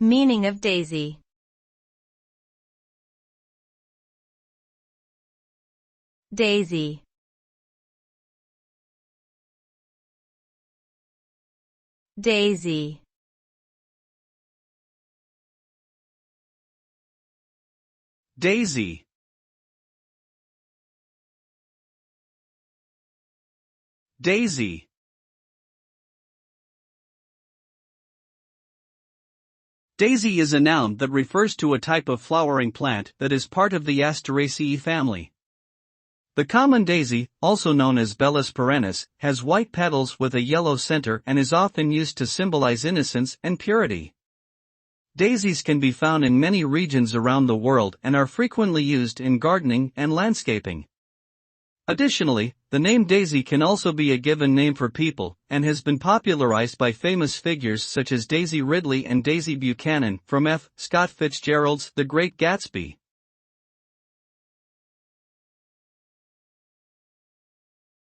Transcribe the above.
Meaning of daisy. Daisy. Daisy. Daisy. Daisy. Daisy is a noun that refers to a type of flowering plant that is part of the Asteraceae family. The common daisy, also known as Bellis perennis, has white petals with a yellow center and is often used to symbolize innocence and purity. Daisies can be found in many regions around the world and are frequently used in gardening and landscaping. Additionally, the name daisy can also be a given name for people, and has been popularized by famous figures such as Daisy Ridley and Daisy Buchanan from F. Scott Fitzgerald's The Great Gatsby.